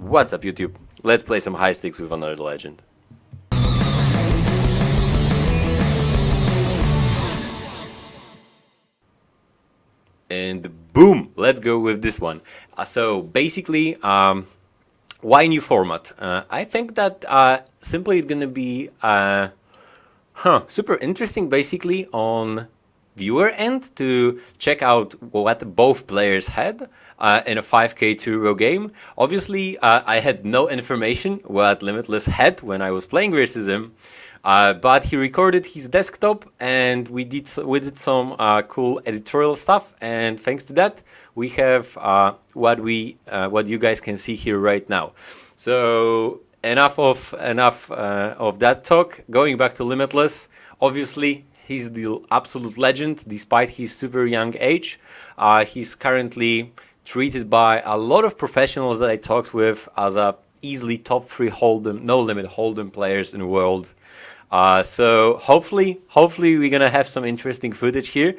What's up, YouTube? Let's play some high stakes with another legend. And boom, let's go with this one. So basically, why new format? I think that simply it's gonna be super interesting, basically on viewer end to check out what both players had in a 5k 2-row game. Obviously, I had no information what Limitless had when I was playing versus him, but he recorded his desktop and we did some cool editorial stuff, and thanks to that we have what you guys can see here right now. So enough of that talk. Going back to Limitless, obviously he's the absolute legend despite his super young age. He's currently treated by a lot of professionals that I talked with as a easily top 3 hold'em, no limit hold'em players in the world. So hopefully we're gonna have some interesting footage here.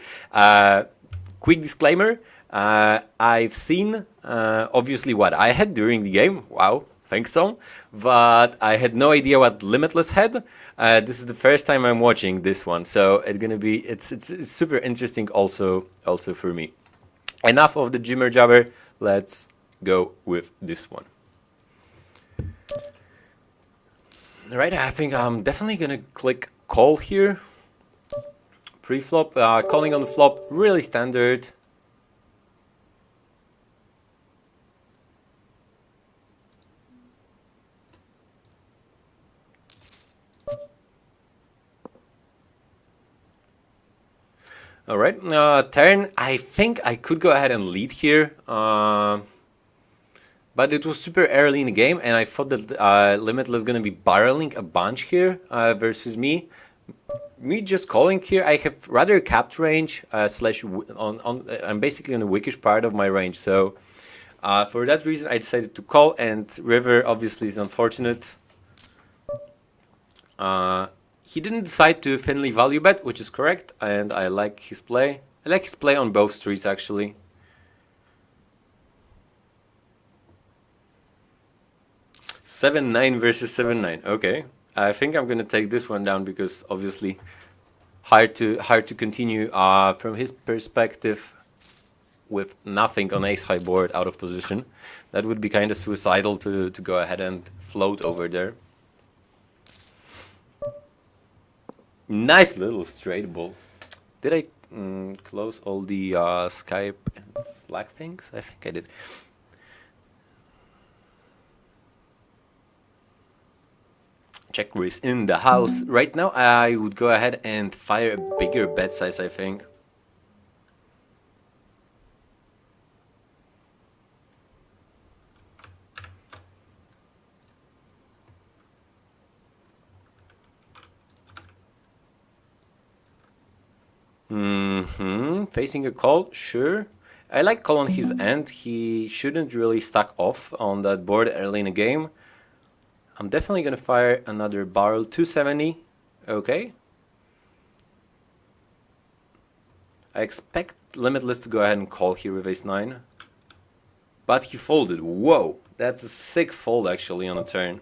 Quick disclaimer, I've seen obviously what I had during the game. Wow, thanks Tom. But I had no idea what Limitless had. This is the first time I'm watching this one, so it's super interesting also for me. Enough of the jibber jabber, let's go with this one. Alright, I think I'm definitely gonna click call here. Pre-flop, calling on the flop, really standard. Alright, turn, I think I could go ahead and lead here, but it was super early in the game and I thought that Limitless gonna be barreling a bunch here versus me. Me just calling here, I have rather capped range, I'm basically on the weakish part of my range, so for that reason I decided to call, and river obviously is unfortunate. He didn't decide to thinly value bet, which is correct, and I like his play. I like his play on both streets, actually. (7-9) versus 7-9. Okay, I think I'm gonna take this one down because obviously hard to continue from his perspective with nothing on ace high board out of position. That would be kind of suicidal to go ahead and float over there. Nice little straight ball. Did I close all the Skype and Slack things? I think I did. Check raise in the house. Right now I would go ahead and fire a bigger bet size, I think. Facing a call, sure. I like call on his end. He shouldn't really stack off on that board early in the game. I'm definitely gonna fire another barrel, 270. Okay. I expect Limitless to go ahead and call here with ace-9. But he folded. Whoa, that's a sick fold actually on a turn.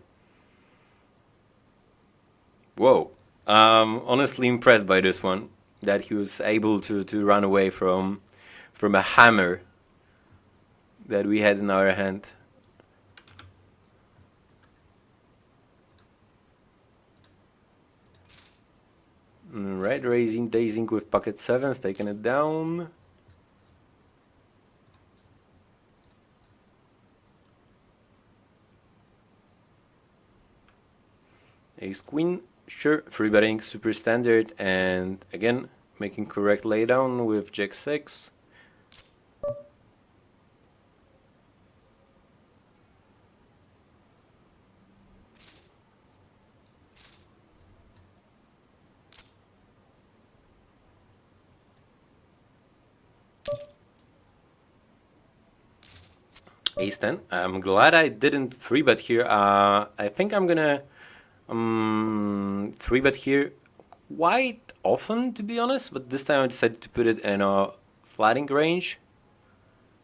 Whoa, honestly impressed by this one, that he was able to run away from a hammer that we had in our hand. Right, raising, dazing with pocket sevens, taking it down. Ace queen. Sure, free betting, super standard, and again, making correct laydown with jack 6. Ace 10. I'm glad I didn't free bet here. I think I'm gonna 3-bet here quite often, to be honest, but this time I decided to put it in a flatting range,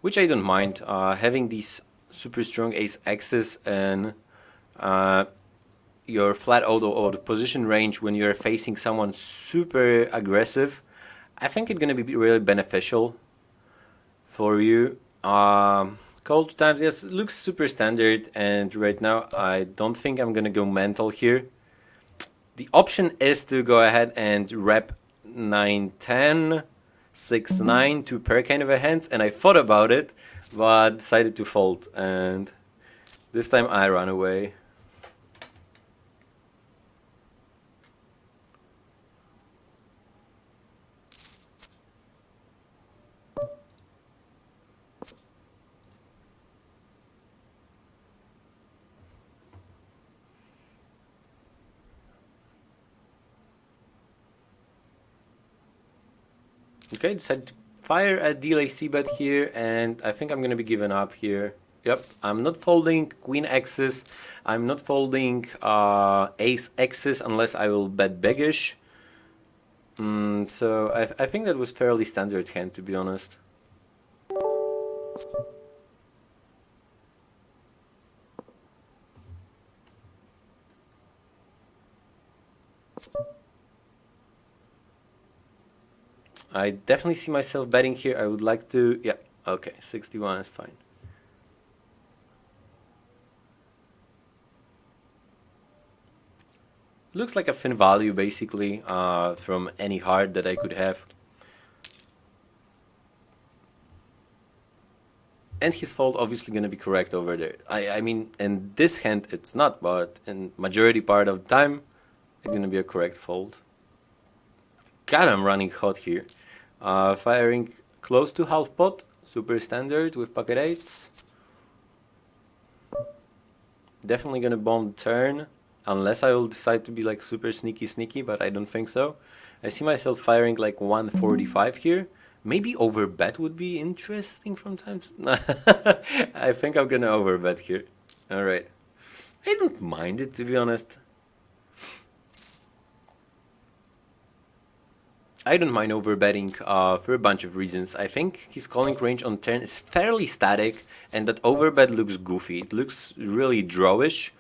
which I don't mind. Having these super strong ace X's and your flat auto or the position range when you're facing someone super aggressive, I think it's gonna be really beneficial for you. Call 2 times, yes, it looks super standard, and right now I don't think I'm gonna go mental here. The option is to go ahead and rep 9-10, 6-9, 2 pair kind of a hands, and I thought about it, but decided to fold, and this time I run away. Okay, decided to fire a delay c-bet here, and I think I'm gonna be giving up here. Yep, I'm not folding queen X's, I'm not folding ace X's unless I will bet biggish. So I think that was fairly standard hand, to be honest. I definitely see myself betting here. I would like to, yeah, okay, 61 is fine. Looks like a thin value basically from any heart that I could have. And his fold obviously gonna be correct over there. I mean, in this hand it's not, but in majority part of the time it's gonna be a correct fold. God, I'm running hot here. Firing close to half pot, super standard with pocket eights. Definitely gonna bomb the turn, unless I will decide to be like super sneaky, but I don't think so. I see myself firing like 145 here. Maybe overbet would be interesting from time to I think I'm gonna overbet here. Alright. I don't mind it, to be honest. I don't mind overbetting for a bunch of reasons. I think his calling range on turn is fairly static, and that overbet looks goofy. It looks really drawish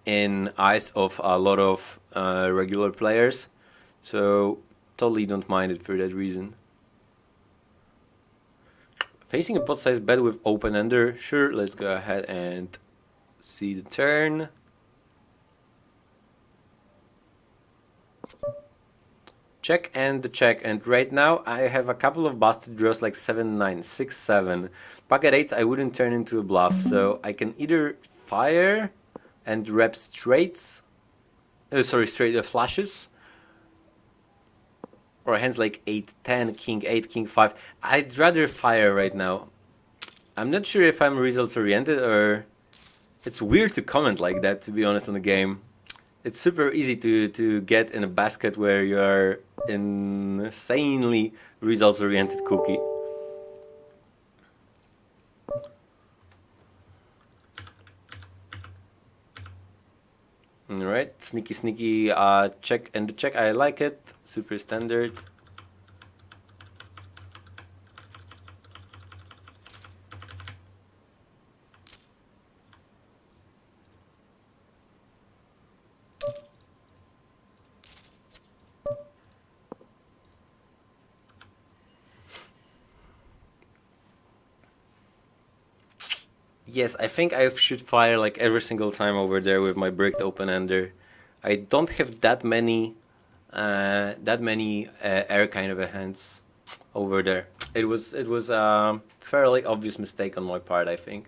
in eyes of a lot of regular players. So totally don't mind it for that reason. Facing a pot size bet with open ender, sure, let's go ahead and see the turn. Check and check, and right now I have a couple of busted draws like 7-9, 6-7. Pocket eights I wouldn't turn into a bluff, so I can either fire and rep straights, straight flushes, or hands like 8-10, king 8, king 5. I'd rather fire right now. I'm not sure if I'm results oriented or it's weird to comment like that, to be honest, on the game. It's super easy to get in a basket where you are insanely results-oriented cookie. Alright, sneaky check and the check, I like it. Super standard. Yes, I think I should fire like every single time over there with my bricked open ender. I don't have that many air kind of a hands over there. It was a fairly obvious mistake on my part, I think.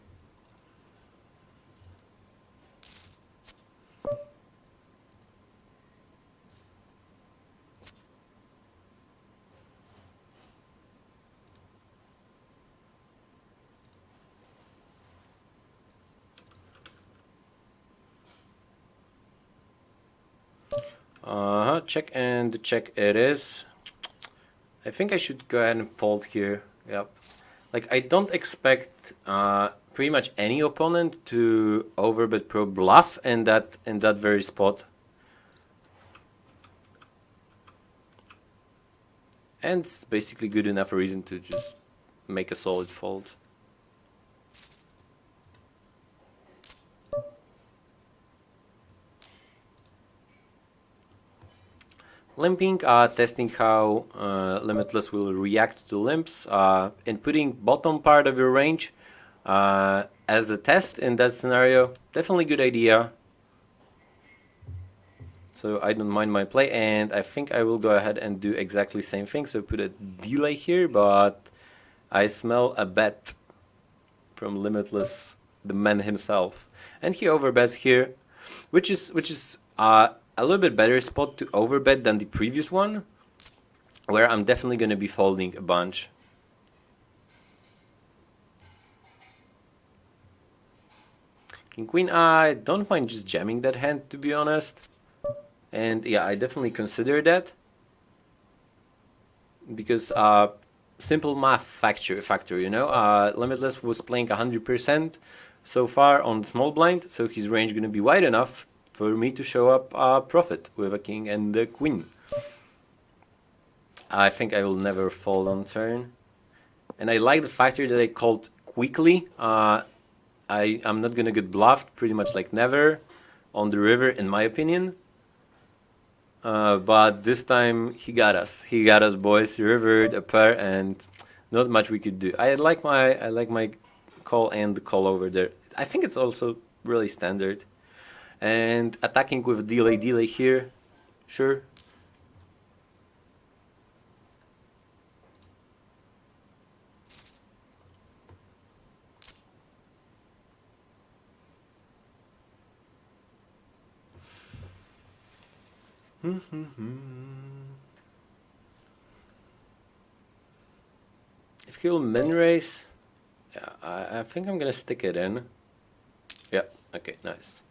Check and check it is. I think I should go ahead and fold here. Yep. Like, I don't expect pretty much any opponent to overbet pro bluff in that very spot. And it's basically good enough reason to just make a solid fold. Limping, testing how Limitless will react to limps, and putting bottom part of your range as a test in that scenario, definitely good idea. So I don't mind my play, and I think I will go ahead and do exactly the same thing. So put a delay here, but I smell a bet from Limitless, the man himself, and he overbets here, which is a little bit better spot to overbet than the previous one, where I'm definitely going to be folding a bunch. King Queen, I don't mind just jamming that hand, to be honest. And yeah, I definitely consider that. Because simple math factor, you know? Limitless was playing 100% so far on small blind, so his range going to be wide enough for me to show up profit with a king and a queen. I think I will never fold on turn. And I like the factor that I called quickly. I'm not going to get bluffed, pretty much like never, on the river, in my opinion. But this time he got us. He got us, boys. He rivered a pair, and not much we could do. I like my call and the call over there. I think it's also really standard. And attacking with delay here, sure. If he'll min raise, yeah, I think I'm gonna stick it in. Yeah, okay, nice.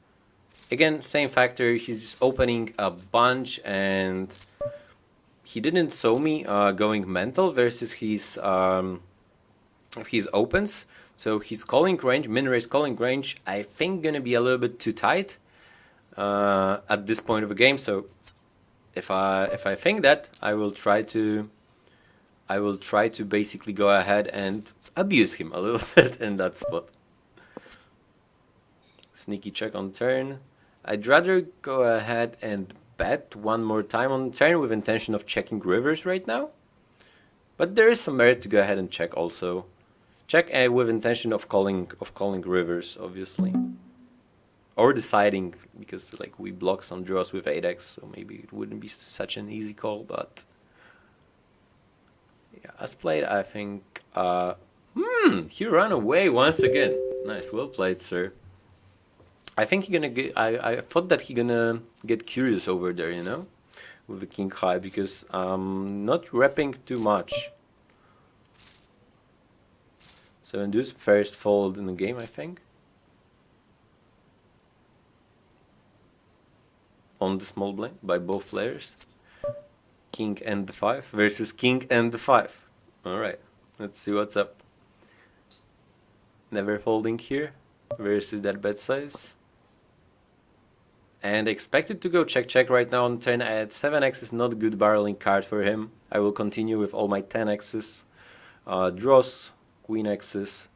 Again, same factor, he's just opening a bunch, and he didn't show me going mental versus his opens. So his calling range, min raise calling range, I think gonna be a little bit too tight at this point of the game. So if I think that, I will try to basically go ahead and abuse him a little bit in that spot. Sneaky check on turn. I'd rather go ahead and bet one more time on turn with intention of checking rivers right now. But there is some merit to go ahead and check also. Check with intention of calling rivers, obviously. Or deciding, because like we block some draws with 8x, so maybe it wouldn't be such an easy call, but yeah, as played, I think he ran away once again. Nice, well played, sir. I think he gonna get. I thought that he gonna get curious over there, you know, with the king high, because I'm not repping too much. 7 deuce, first fold in the game, I think. On the small blind by both players. King and the 5 versus king and the 5. Alright, let's see what's up. Never folding here versus that bet size. And expected to go check right now on turn at 7x is not a good barreling card for him. I will continue with all my 10x's, draws, queen x's.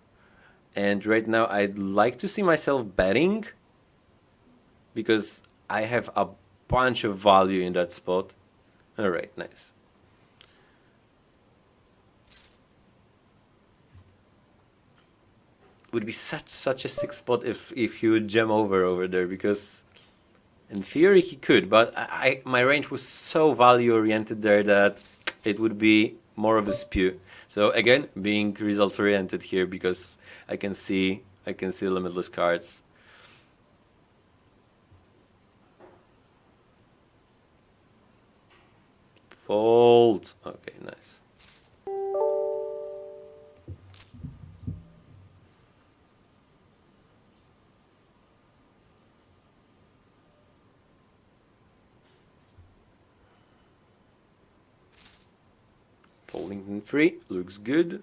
And right now I'd like to see myself betting, because I have a bunch of value in that spot. Alright, nice. Would be such a sick spot if he would jam over there, because in theory he could, but my range was so value oriented there that it would be more of a spew. So again, being results oriented here, because I can see limitless cards. Fold. Okay, nice. Folding in 3 looks good.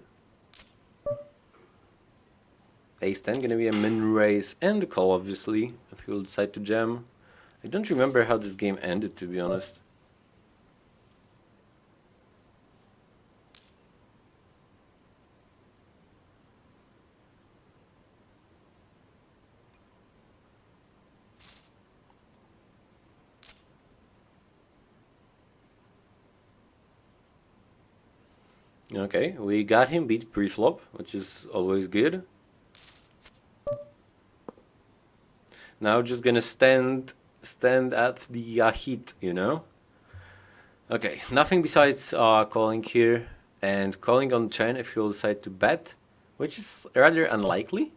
Ace 10 gonna be a min raise and a call, obviously, if he will decide to jam. I don't remember how this game ended, to be honest. Okay, we got him beat pre-flop, which is always good. Now just gonna stand at the heat, you know? Okay, nothing besides calling here and calling on turn if he'll decide to bet, which is rather unlikely.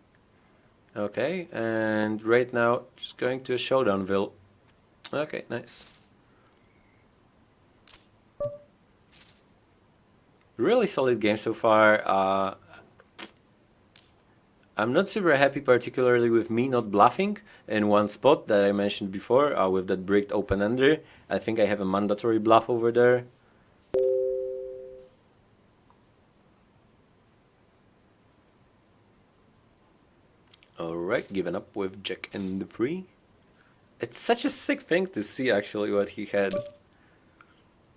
Okay, and right now just going to a showdownville. Okay, nice. Really solid game so far. I'm not super happy, particularly with me not bluffing in one spot that I mentioned before, with that bricked open ender. I think I have a mandatory bluff over there. Alright, giving up with Jack and the 3. It's such a sick thing to see actually what he had.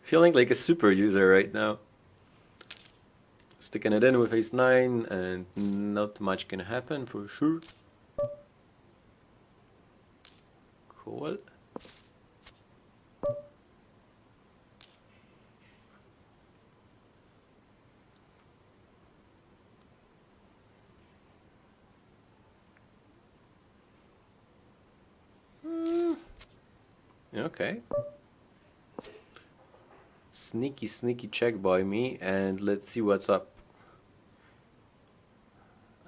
Feeling like a super user right now. Sticking it in with ace 9 and not much can happen for sure. Cool. Okay. Sneaky check by me, and let's see what's up.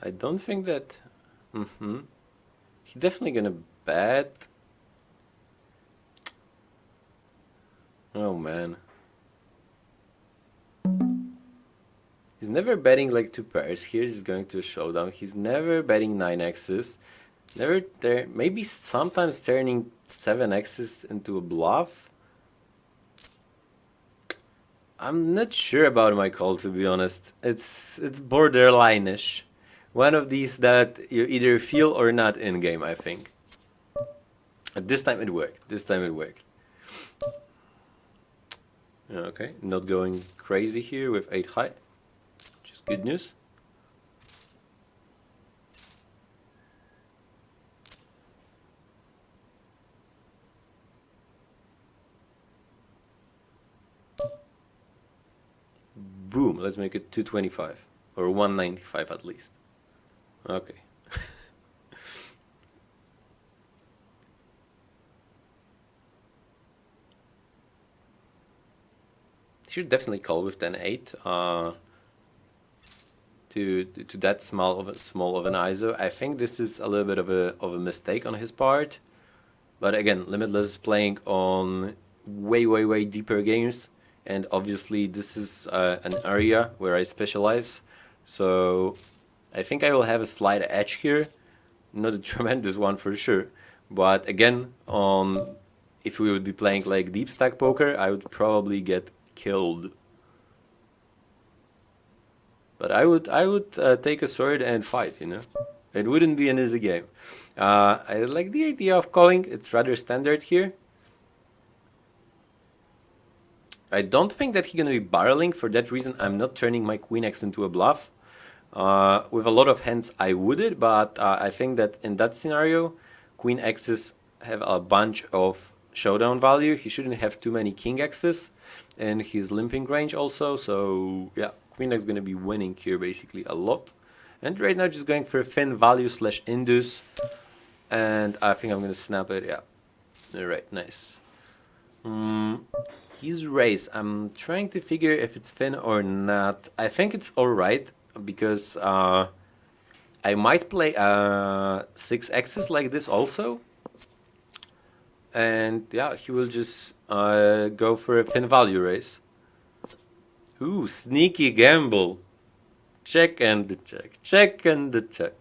I don't think that... He's definitely gonna bet. Oh man. He's never betting like 2 pairs. Here he's going to a showdown. He's never betting 9x's. Never there. Maybe sometimes turning 7x's into a bluff. I'm not sure about my call, to be honest. It's borderline-ish. One of these that you either feel or not in game, I think. This time it worked. This time it worked. Okay, not going crazy here with 8 high. Just good news. Boom, let's make it 225 or 195 at least. Okay. Should definitely call with 10-8 to that small of an ISO. I think this is a little bit of a mistake on his part, but again, Limitless is playing on way deeper games, and obviously this is an area where I specialize, so I think I will have a slight edge here, not a tremendous one for sure, but again, if we would be playing like deep stack poker, I would probably get killed. But I would take a sword and fight, you know. It wouldn't be an easy game. I like the idea of calling. It's rather standard here. I don't think that he's gonna be barreling. For that reason, I'm not turning my queen x into a bluff. With a lot of hands, I would it, but I think that in that scenario, queen x's have a bunch of showdown value. He shouldn't have too many king x's, and his limping range also. So yeah, queen x is gonna be winning here basically a lot. And right now, just going for a thin value / induce, and I think I'm gonna snap it. Yeah, all right, nice. His raise, I'm trying to figure if it's thin or not. I think it's alright, because I might play 6x's like this also. And yeah, he will just go for a thin value raise. Ooh, sneaky gamble. Check and the check. Check and the check.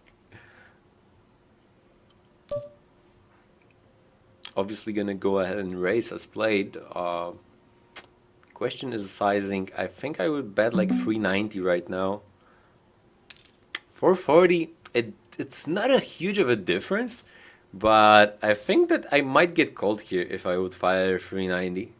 Obviously gonna go ahead and raise as played. Question is sizing. I think I would bet like 390 right now. 440, it's not a huge of a difference, but I think that I might get called here if I would fire 390.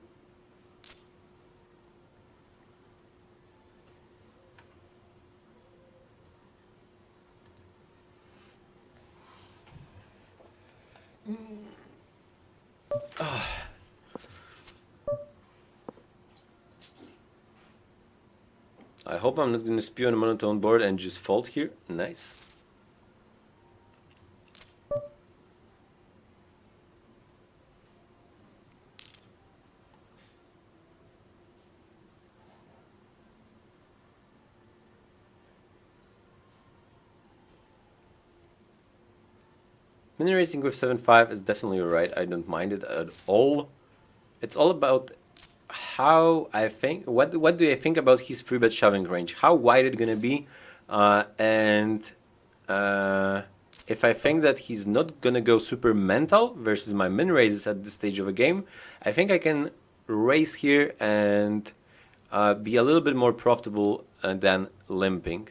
I hope I'm not going to spew on a monotone board and just fold here. Nice. Mini racing with 7-5 is definitely right. I don't mind it at all. It's all about how I think. What do I think about his 3-bet shoving range? How wide it's gonna be, and if I think that he's not gonna go super mental versus my min raises at this stage of a game, I think I can raise here and be a little bit more profitable than limping.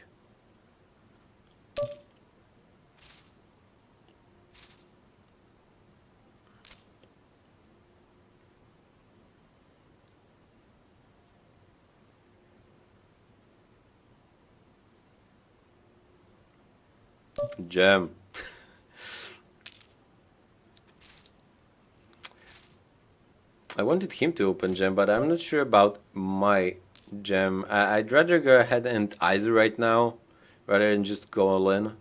Jam. I wanted him to open jam, but I'm not sure about my jam. I'd rather go ahead and ISO right now, rather than just go all in.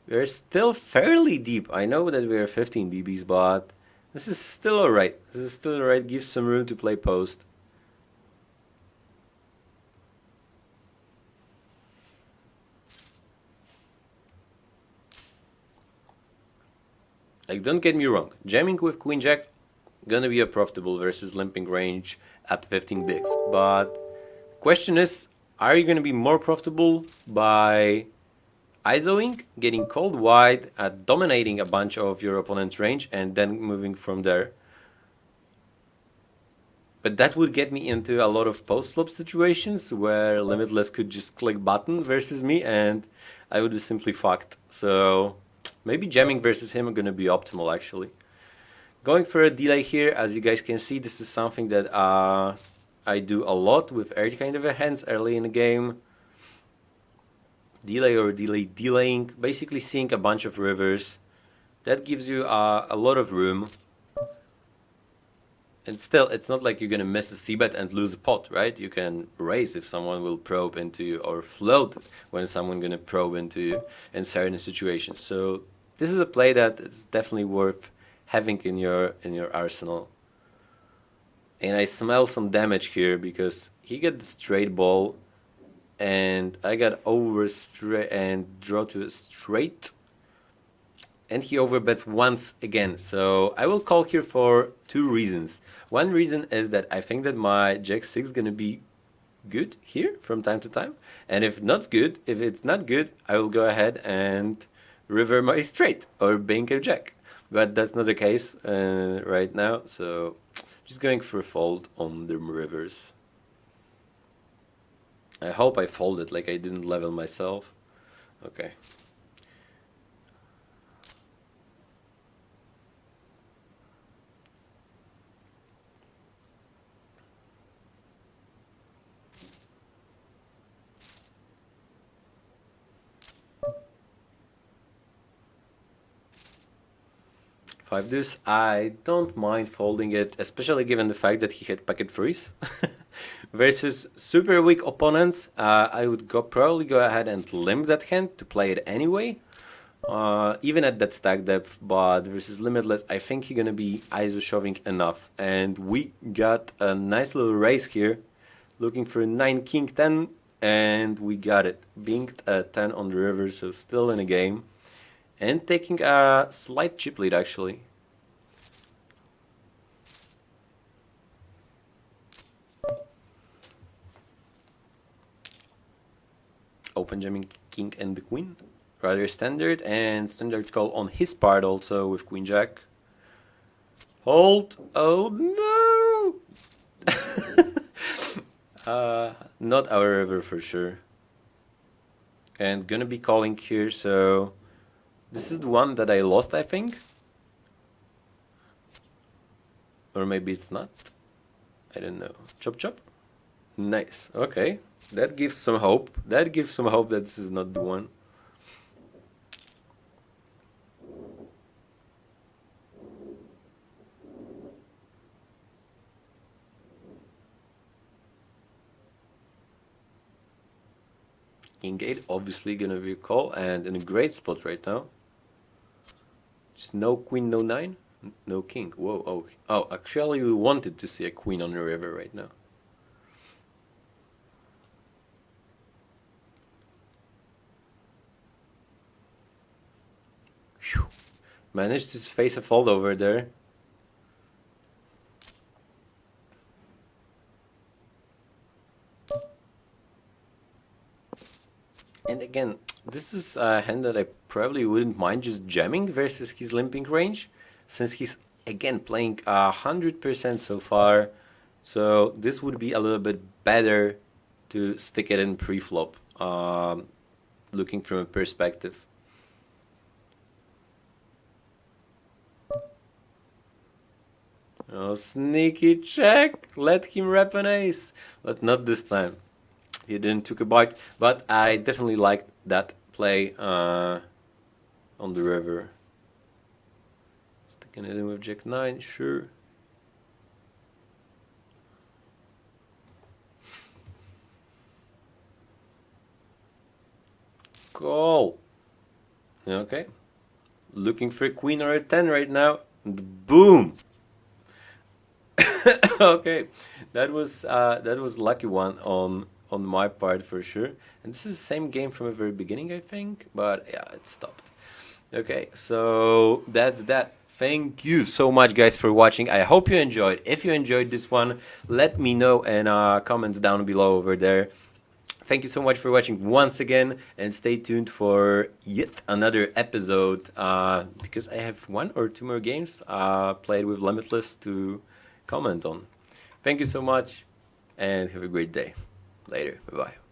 We're still fairly deep. I know that we're 15 BBs, but this is still alright. This is still alright. Gives some room to play post. Like, don't get me wrong. Jamming with Queen Jack gonna be a profitable versus limping range at 15 bigs. But question is, are you gonna be more profitable by ISOing, getting called wide, dominating a bunch of your opponent's range, and then moving from there? But that would get me into a lot of post-flop situations where Limitless could just click button versus me and I would be simply fucked. So maybe jamming versus him are going to be optimal actually. Going for a delay here, as you guys can see, this is something that I do a lot with every kind of a hands early in the game. Delay or delaying, basically seeing a bunch of rivers. That gives you a lot of room. And still, it's not like you're gonna miss a c-bet and lose a pot, right? You can raise if someone will probe into you, or float when someone gonna probe into you in certain situations. So this is a play that is definitely worth having in your arsenal. And I smell some damage here because he got the straight ball, and I got over straight and draw to a straight. And he overbets once again. So I will call here for two reasons. One reason is that I think that my Jack-6 is going to be good here from time to time. And if it's not good, I will go ahead and river my straight or bank a Jack. But that's not the case right now. So just going for a fold on the rivers. I hope I folded, like I didn't level myself. Okay. Five deuce, I don't mind folding it, especially given the fact that he had packet freeze. Versus super weak opponents, I would probably go ahead and limp that hand to play it anyway. Even at that stack depth, but versus Limitless, I think he's gonna be ISO shoving enough. And we got a nice little race here, looking for 9 king 10, and we got it. Binked a 10 on the river, so still in the game. And taking a slight chip lead actually. Open jamming king and the queen. Rather standard, and standard call on his part also with queen jack. Hold. Oh no! Not our river for sure. And gonna be calling here, so this is the one that I lost, I think. Or maybe it's not. I don't know. Chop chop. Nice. Okay. That gives some hope. That gives some hope that this is not the one. King 8 obviously gonna be a call, and in a great spot right now. Just no queen, no 9, no king. Whoa, oh, actually we wanted to see a queen on the river right now. Whew. Managed to face a fold over there. And again, this is a hand that I probably wouldn't mind just jamming versus his limping range, since he's again playing 100% so far. So this would be a little bit better to stick it in pre-flop, looking from a perspective. Oh, sneaky check! Let him rep an ace, but not this time. He didn't took a bite, but I definitely liked that play on the river. Sticking it in with Jack 9, sure. Call. Okay. Looking for a queen or a 10 right now. And boom. Okay, that was lucky one on my part for sure. And this is the same game from the very beginning, I think, but yeah, it stopped. Okay, so that's that. Thank you so much, guys, for watching. I hope you enjoyed. If you enjoyed this one, let me know in comments down below over there. Thank you so much for watching once again, and stay tuned for yet another episode because I have 1 or 2 more games played with Limitless to comment on. Thank you so much, and have a great day. Later. Bye-bye.